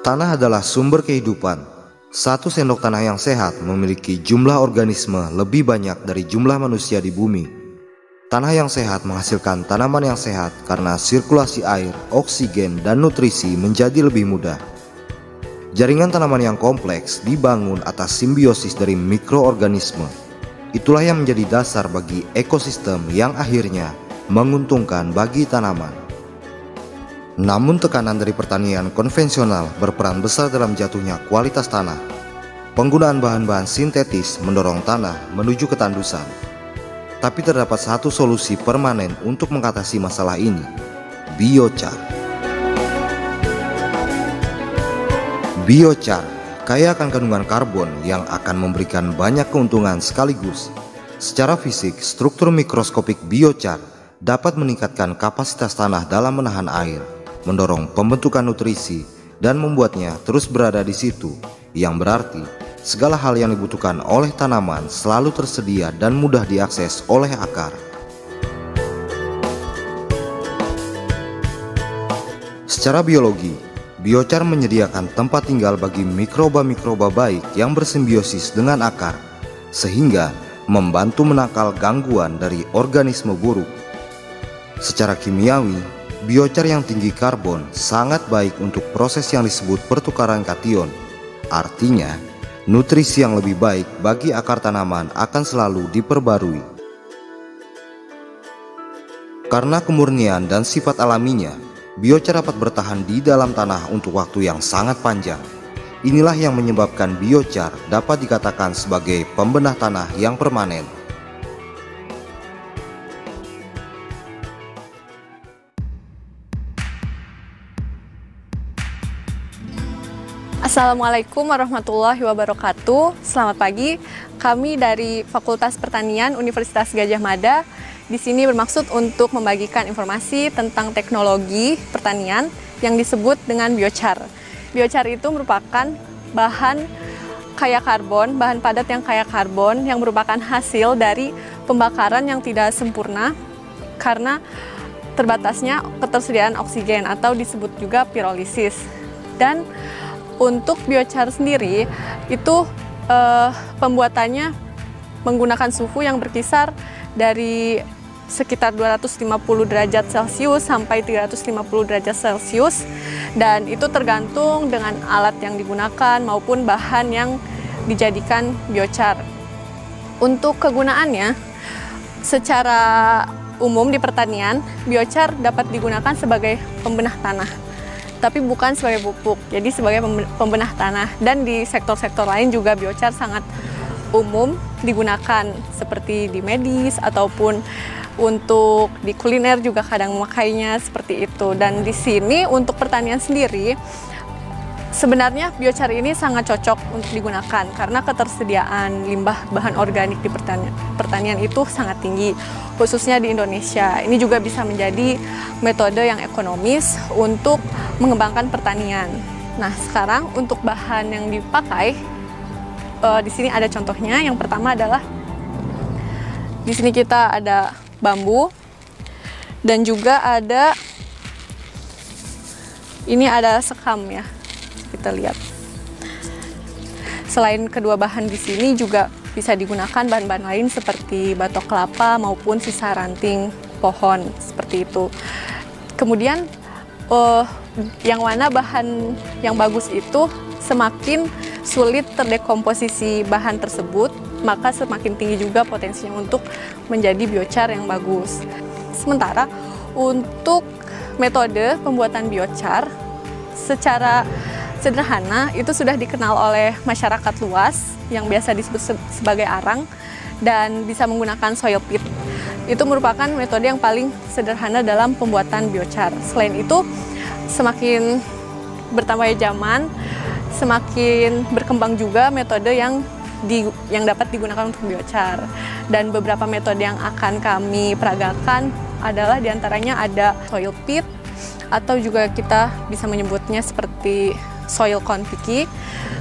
Tanah adalah sumber kehidupan. Satu sendok tanah yang sehat memiliki jumlah organisme lebih banyak dari jumlah manusia di bumi. Tanah yang sehat menghasilkan tanaman yang sehat karena sirkulasi air, oksigen, dan nutrisi menjadi lebih mudah. Jaringan tanaman yang kompleks dibangun atas simbiosis dari mikroorganisme. Itulah yang menjadi dasar bagi ekosistem yang akhirnya menguntungkan bagi tanaman. Namun tekanan dari pertanian konvensional berperan besar dalam jatuhnya kualitas tanah. Penggunaan bahan-bahan sintetis mendorong tanah menuju ketandusan. Tapi terdapat satu solusi permanen untuk mengatasi masalah ini, biochar. Biochar kaya akan kandungan karbon yang akan memberikan banyak keuntungan sekaligus. Secara fisik, struktur mikroskopik biochar dapat meningkatkan kapasitas tanah dalam menahan air, mendorong pembentukan nutrisi, dan membuatnya terus berada di situ, yang berarti segala hal yang dibutuhkan oleh tanaman selalu tersedia dan mudah diakses oleh akar. Secara biologi, biochar menyediakan tempat tinggal bagi mikroba-mikroba baik yang bersimbiosis dengan akar, sehingga membantu menangkal gangguan dari organisme buruk. Secara kimiawi, biochar yang tinggi karbon sangat baik untuk proses yang disebut pertukaran kation. Artinya, nutrisi yang lebih baik bagi akar tanaman akan selalu diperbarui. Karena kemurnian dan sifat alaminya, biochar dapat bertahan di dalam tanah untuk waktu yang sangat panjang. Inilah yang menyebabkan biochar dapat dikatakan sebagai pembenah tanah yang permanen. Assalamualaikum warahmatullahi wabarakatuh. Selamat pagi. Kami dari Fakultas Pertanian Universitas Gadjah Mada di sini bermaksud untuk membagikan informasi tentang teknologi pertanian yang disebut dengan biochar. Biochar itu merupakan bahan kaya karbon, bahan padat yang kaya karbon yang merupakan hasil dari pembakaran yang tidak sempurna karena terbatasnya ketersediaan oksigen atau disebut juga pirolisis. Dan untuk biochar sendiri itu pembuatannya menggunakan suhu yang berkisar dari sekitar 250 derajat Celcius sampai 350 derajat Celcius, dan itu tergantung dengan alat yang digunakan maupun bahan yang dijadikan biochar. Untuk kegunaannya, secara umum di pertanian, biochar dapat digunakan sebagai pembenah tanah, tapi bukan sebagai pupuk, jadi sebagai pembenah tanah. Dan di sektor-sektor lain juga biochar sangat umum digunakan, seperti di medis ataupun untuk di kuliner juga kadang memakainya seperti itu. Dan di sini untuk pertanian sendiri, sebenarnya biochar ini sangat cocok untuk digunakan karena ketersediaan limbah bahan organik di pertanian itu sangat tinggi, khususnya di Indonesia. Ini juga bisa menjadi metode yang ekonomis untuk mengembangkan pertanian. Nah, sekarang untuk bahan yang dipakai, di sini ada contohnya. Yang pertama adalah di sini kita ada bambu, dan juga ada ini ada sekam ya. Kita lihat. Selain kedua bahan di sini juga bisa digunakan bahan-bahan lain seperti batok kelapa maupun sisa ranting pohon seperti itu. Kemudian yang mana bahan yang bagus itu semakin sulit terdekomposisi bahan tersebut, maka semakin tinggi juga potensinya untuk menjadi biochar yang bagus. Sementara untuk metode pembuatan biochar secara sederhana itu sudah dikenal oleh masyarakat luas yang biasa disebut sebagai arang dan bisa menggunakan soil pit. Itu merupakan metode yang paling sederhana dalam pembuatan biochar. Selain itu, semakin bertambahnya zaman, semakin berkembang juga metode yang dapat digunakan untuk biochar. Dan beberapa metode yang akan kami peragakan adalah diantaranya ada soil pit, atau juga kita bisa menyebutnya seperti soil konfiki.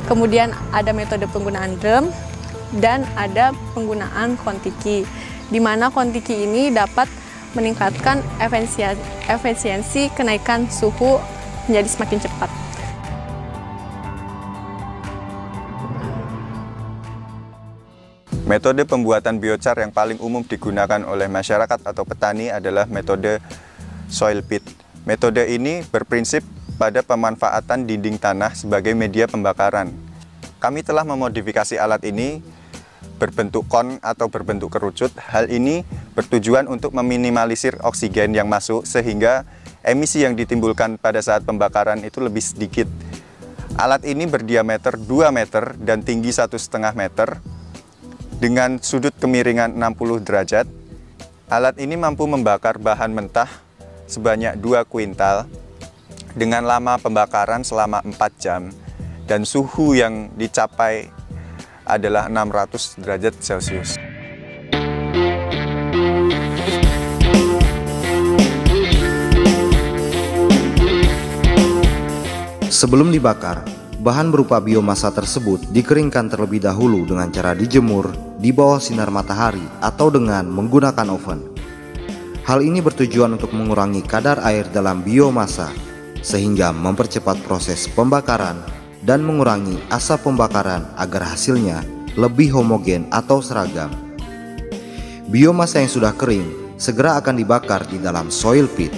Kemudian ada metode penggunaan drum dan ada penggunaan kontiki, di mana kontiki ini dapat meningkatkan efisiensi kenaikan suhu menjadi semakin cepat. Metode pembuatan biochar yang paling umum digunakan oleh masyarakat atau petani adalah metode soil pit. Metode ini berprinsip pada pemanfaatan dinding tanah sebagai media pembakaran. Kami telah memodifikasi alat ini berbentuk kon atau berbentuk kerucut. Hal ini bertujuan untuk meminimalisir oksigen yang masuk sehingga emisi yang ditimbulkan pada saat pembakaran itu lebih sedikit. Alat ini berdiameter 2 meter dan tinggi 1,5 meter dengan sudut kemiringan 60 derajat. Alat ini mampu membakar bahan mentah sebanyak 2 kuintal dengan lama pembakaran selama 4 jam dan suhu yang dicapai adalah 600 derajat Celcius. Sebelum dibakar, bahan berupa biomasa tersebut dikeringkan terlebih dahulu dengan cara dijemur di bawah sinar matahari atau dengan menggunakan oven. Hal ini bertujuan untuk mengurangi kadar air dalam biomasa, sehingga mempercepat proses pembakaran dan mengurangi asap pembakaran agar hasilnya lebih homogen atau seragam. Biomasa yang sudah kering segera akan dibakar di dalam soil pit.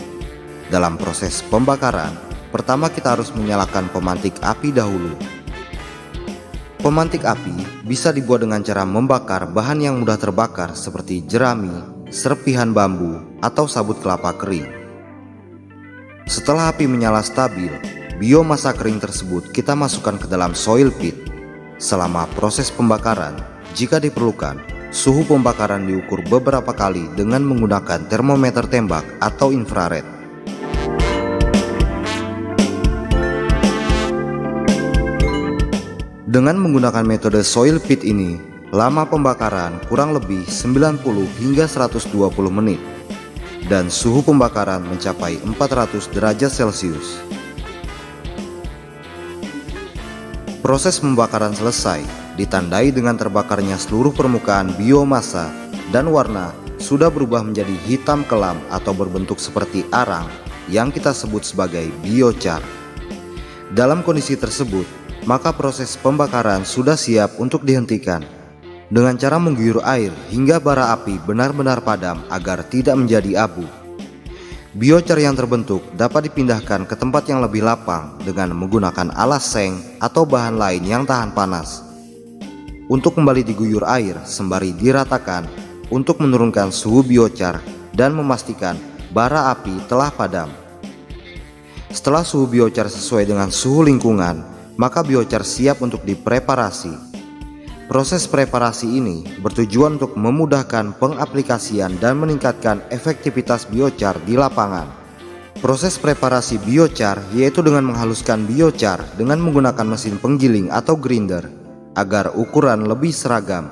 Dalam proses pembakaran, pertama kita harus menyalakan pemantik api dahulu. Pemantik api bisa dibuat dengan cara membakar bahan yang mudah terbakar seperti jerami, serpihan bambu, atau sabut kelapa kering. Setelah api menyala stabil, biomasa kering tersebut kita masukkan ke dalam soil pit. Selama proses pembakaran, jika diperlukan, suhu pembakaran diukur beberapa kali dengan menggunakan termometer tembak atau infrared. Dengan menggunakan metode soil pit ini, lama pembakaran kurang lebih 90 hingga 120 menit dan suhu pembakaran mencapai 400 derajat Celcius. Proses pembakaran selesai, ditandai dengan terbakarnya seluruh permukaan biomasa dan warna sudah berubah menjadi hitam kelam atau berbentuk seperti arang yang kita sebut sebagai biochar. Dalam kondisi tersebut, maka proses pembakaran sudah siap untuk dihentikan dengan cara mengguyur air hingga bara api benar-benar padam agar tidak menjadi abu. Biochar yang terbentuk dapat dipindahkan ke tempat yang lebih lapang dengan menggunakan alas seng atau bahan lain yang tahan panas. Untuk kembali diguyur air sembari diratakan untuk menurunkan suhu biochar dan memastikan bara api telah padam. Setelah suhu biochar sesuai dengan suhu lingkungan, maka biochar siap untuk dipreparasi. Proses preparasi ini bertujuan untuk memudahkan pengaplikasian dan meningkatkan efektivitas biochar di lapangan. Proses preparasi biochar yaitu dengan menghaluskan biochar dengan menggunakan mesin penggiling atau grinder agar ukuran lebih seragam.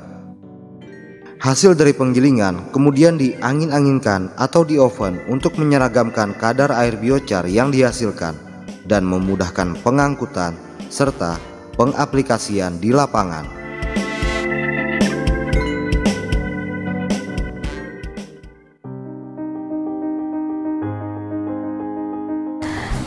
Hasil dari penggilingan kemudian diangin-anginkan atau di oven untuk menyeragamkan kadar air biochar yang dihasilkan dan memudahkan pengangkutan serta pengaplikasian di lapangan.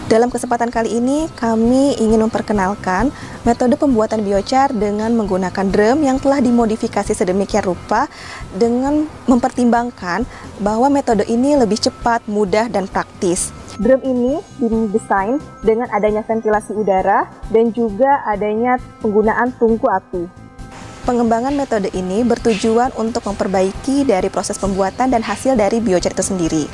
Dalam kesempatan kali ini, kami ingin memperkenalkan metode pembuatan biochar dengan menggunakan drum yang telah dimodifikasi sedemikian rupa dengan mempertimbangkan bahwa metode ini lebih cepat, mudah, dan praktis. Drum ini didesain dengan adanya ventilasi udara dan juga adanya penggunaan tungku api. Pengembangan metode ini bertujuan untuk memperbaiki dari proses pembuatan dan hasil dari biochar itu sendiri.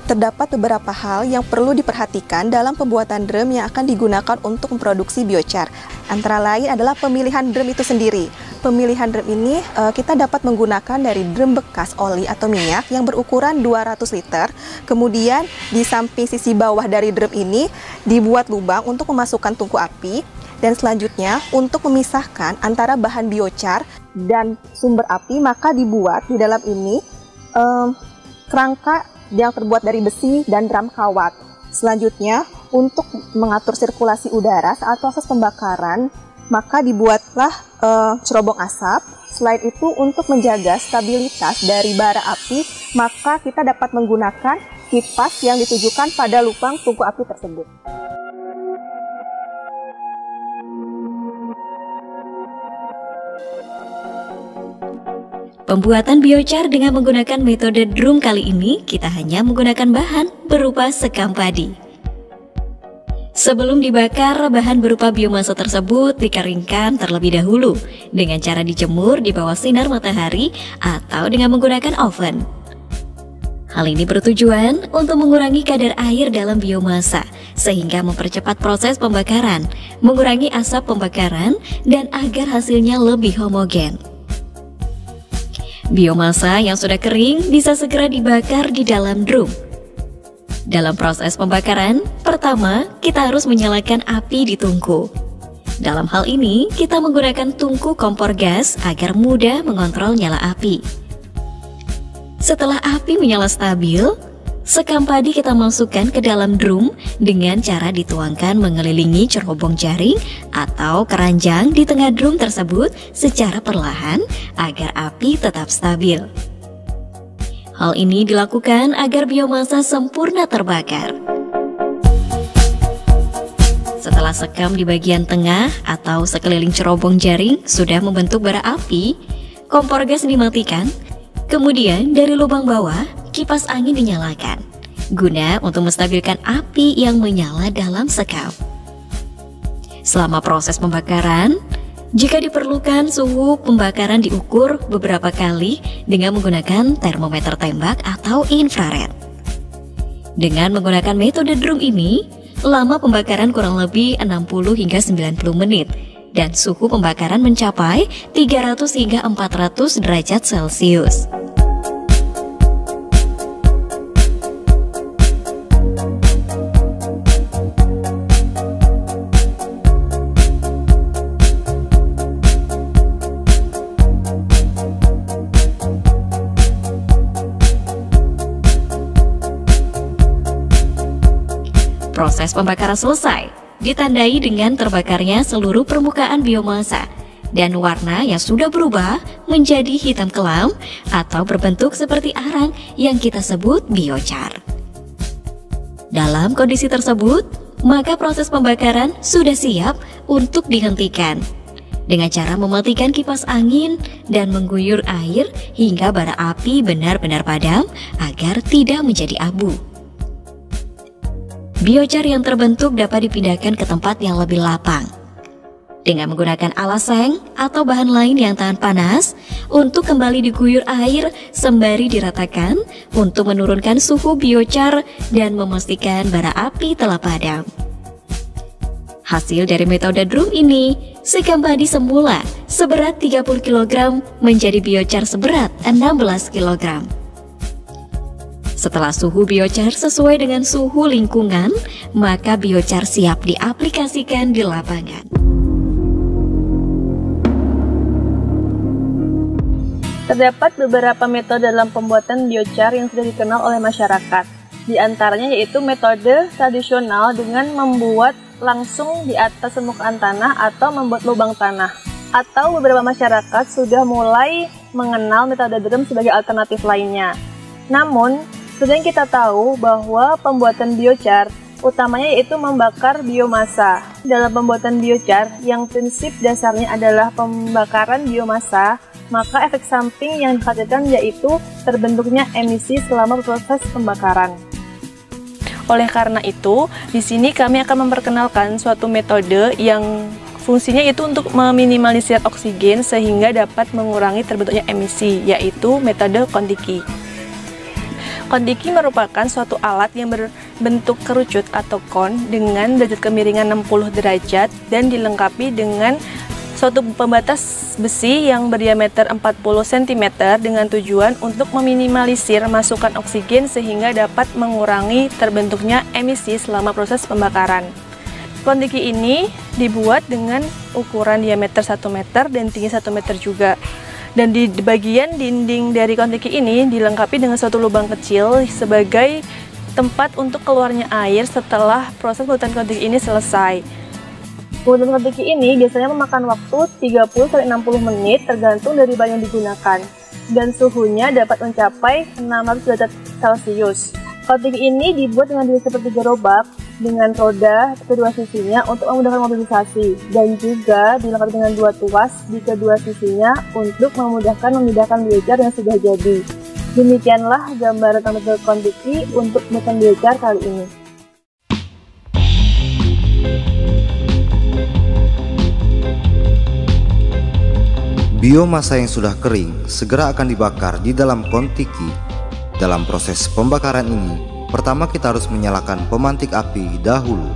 Terdapat beberapa hal yang perlu diperhatikan dalam pembuatan drum yang akan digunakan untuk memproduksi biochar. Antara lain adalah pemilihan drum itu sendiri. Pemilihan drum ini kita dapat menggunakan dari drum bekas oli atau minyak yang berukuran 200 liter. Kemudian di samping sisi bawah dari drum ini dibuat lubang untuk memasukkan tungku api. Dan selanjutnya untuk memisahkan antara bahan biochar dan sumber api, maka dibuat di dalam ini kerangka yang terbuat dari besi dan drum kawat. Selanjutnya, untuk mengatur sirkulasi udara saat proses pembakaran, maka dibuatlah cerobong asap. Selain itu, untuk menjaga stabilitas dari bara api, maka kita dapat menggunakan kipas yang ditujukan pada lubang tungku api tersebut. Pembuatan biochar dengan menggunakan metode drum kali ini kita hanya menggunakan bahan berupa sekam padi. Sebelum dibakar, bahan berupa biomasa tersebut dikeringkan terlebih dahulu dengan cara dijemur di bawah sinar matahari atau dengan menggunakan oven. Hal ini bertujuan untuk mengurangi kadar air dalam biomasa sehingga mempercepat proses pembakaran, mengurangi asap pembakaran, dan agar hasilnya lebih homogen. Biomasa yang sudah kering bisa segera dibakar di dalam drum. Dalam proses pembakaran, pertama kita harus menyalakan api di tungku. Dalam hal ini, kita menggunakan tungku kompor gas agar mudah mengontrol nyala api. Setelah api menyala stabil, sekam padi kita masukkan ke dalam drum dengan cara dituangkan mengelilingi cerobong jaring atau keranjang di tengah drum tersebut secara perlahan agar api tetap stabil. Hal ini dilakukan agar biomasa sempurna terbakar. Setelah sekam di bagian tengah atau sekeliling cerobong jaring sudah membentuk bara api, kompor gas dimatikan. Kemudian dari lubang bawah, kipas angin dinyalakan, guna untuk menstabilkan api yang menyala dalam sekam. Selama proses pembakaran, jika diperlukan suhu pembakaran diukur beberapa kali dengan menggunakan termometer tembak atau infrared. Dengan menggunakan metode drum ini, lama pembakaran kurang lebih 60 hingga 90 menit dan suhu pembakaran mencapai 300 hingga 400 derajat Celcius. Proses pembakaran selesai, ditandai dengan terbakarnya seluruh permukaan biomasa dan warna yang sudah berubah menjadi hitam kelam atau berbentuk seperti arang yang kita sebut biochar. Dalam kondisi tersebut, maka proses pembakaran sudah siap untuk dihentikan dengan cara mematikan kipas angin dan mengguyur air hingga bara api benar-benar padam agar tidak menjadi abu. Biochar yang terbentuk dapat dipindahkan ke tempat yang lebih lapang dengan menggunakan alas seng atau bahan lain yang tahan panas untuk kembali diguyur air sembari diratakan untuk menurunkan suhu biochar dan memastikan bara api telah padam. Hasil dari metode drum ini, sekam padi semula seberat 30 kg menjadi biochar seberat 16 kg. Setelah suhu biochar sesuai dengan suhu lingkungan, maka biochar siap diaplikasikan di lapangan. Terdapat beberapa metode dalam pembuatan biochar yang sudah dikenal oleh masyarakat. Di antaranya yaitu metode tradisional dengan membuat langsung di atas permukaan tanah atau membuat lubang tanah. Atau beberapa masyarakat sudah mulai mengenal metode drum sebagai alternatif lainnya. Namun, seperti yang kita tahu bahwa pembuatan biochar utamanya yaitu membakar biomasa. Dalam pembuatan biochar yang prinsip dasarnya adalah pembakaran biomasa, maka efek samping yang dikhawatirkan yaitu terbentuknya emisi selama proses pembakaran. Oleh karena itu, di sini kami akan memperkenalkan suatu metode yang fungsinya itu untuk meminimalisir oksigen sehingga dapat mengurangi terbentuknya emisi, yaitu metode Kontiki. Kontiki merupakan suatu alat yang berbentuk kerucut atau kon dengan derajat kemiringan 60 derajat dan dilengkapi dengan suatu pembatas besi yang berdiameter 40 cm dengan tujuan untuk meminimalisir masukan oksigen sehingga dapat mengurangi terbentuknya emisi selama proses pembakaran. Kontiki ini dibuat dengan ukuran diameter 1 meter dan tinggi 1 meter juga. Dan di bagian dinding dari kontiki ini dilengkapi dengan suatu lubang kecil sebagai tempat untuk keluarnya air setelah proses pembuatan kontiki ini selesai. Pembuatan kontiki ini biasanya memakan waktu 30-60 menit tergantung dari bahan yang digunakan. Dan suhunya dapat mencapai 600 derajat Celcius. Kontiki ini dibuat dengan jenis seperti gerobak dengan roda kedua sisinya untuk memudahkan mobilisasi, dan juga dilengkapi dengan 2 tuas di kedua sisinya untuk memudahkan memindahkan biochar yang sudah jadi. Demikianlah gambaran tentang metode Kontiki untuk pembuatan biochar kali ini. Biomasa yang sudah kering segera akan dibakar di dalam Kontiki. Dalam proses pembakaran ini, pertama kita harus menyalakan pemantik api dahulu.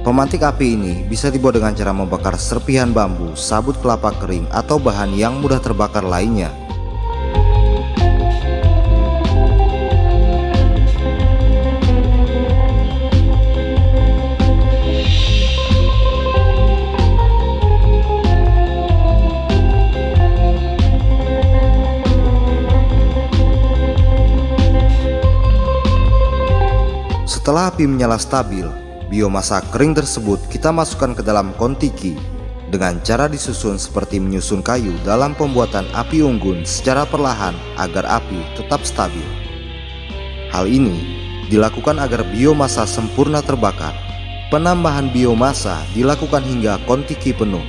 Pemantik api ini bisa dibuat dengan cara membakar serpihan bambu, sabut kelapa kering, atau bahan yang mudah terbakar lainnya. Setelah api menyala stabil, biomasa kering tersebut kita masukkan ke dalam Kontiki dengan cara disusun seperti menyusun kayu dalam pembuatan api unggun secara perlahan agar api tetap stabil. Hal ini dilakukan agar biomasa sempurna terbakar. Penambahan biomasa dilakukan hingga Kontiki penuh.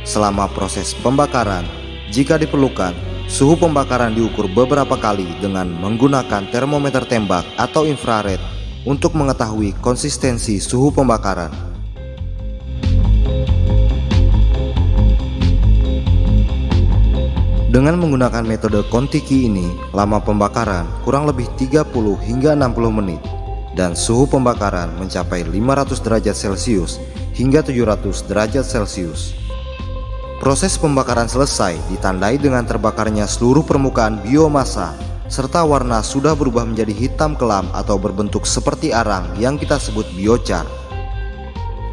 Selama proses pembakaran, jika diperlukan, suhu pembakaran diukur beberapa kali dengan menggunakan termometer tembak atau infrared untuk mengetahui konsistensi suhu pembakaran. Dengan menggunakan metode Kontiki ini, lama pembakaran kurang lebih 30 hingga 60 menit dan suhu pembakaran mencapai 500 derajat Celcius hingga 700 derajat Celcius. Proses pembakaran selesai ditandai dengan terbakarnya seluruh permukaan biomasa serta warna sudah berubah menjadi hitam kelam atau berbentuk seperti arang yang kita sebut biochar.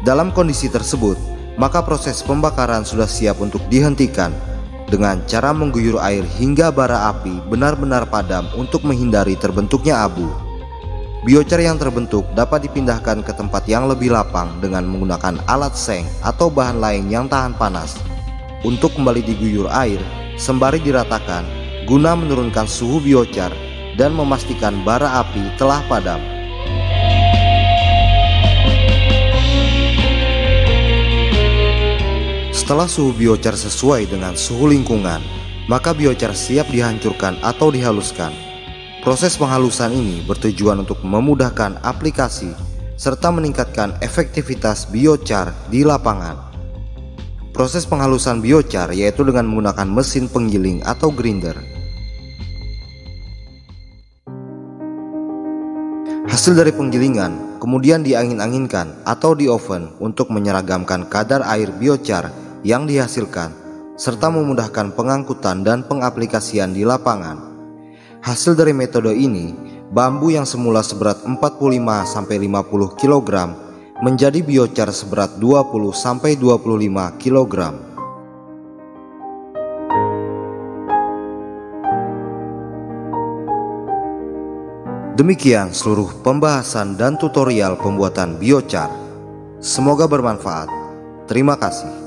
Dalam kondisi tersebut, maka proses pembakaran sudah siap untuk dihentikan dengan cara mengguyur air hingga bara api benar-benar padam untuk menghindari terbentuknya abu. Biochar yang terbentuk dapat dipindahkan ke tempat yang lebih lapang dengan menggunakan alat seng atau bahan lain yang tahan panas untuk kembali diguyur air sembari diratakan guna menurunkan suhu biochar dan memastikan bara api telah padam. Setelah suhu biochar sesuai dengan suhu lingkungan, maka biochar siap dihancurkan atau dihaluskan. Proses penghalusan ini bertujuan untuk memudahkan aplikasi serta meningkatkan efektivitas biochar di lapangan. Proses penghalusan biochar yaitu dengan menggunakan mesin penggiling atau grinder. Hasil dari penggilingan kemudian diangin-anginkan atau di oven untuk menyeragamkan kadar air biochar yang dihasilkan serta memudahkan pengangkutan dan pengaplikasian di lapangan. Hasil dari metode ini, bambu yang semula seberat 45-50 kg menjadi biochar seberat 20-25 kg. Demikian seluruh pembahasan dan tutorial pembuatan biochar. Semoga bermanfaat. Terima kasih.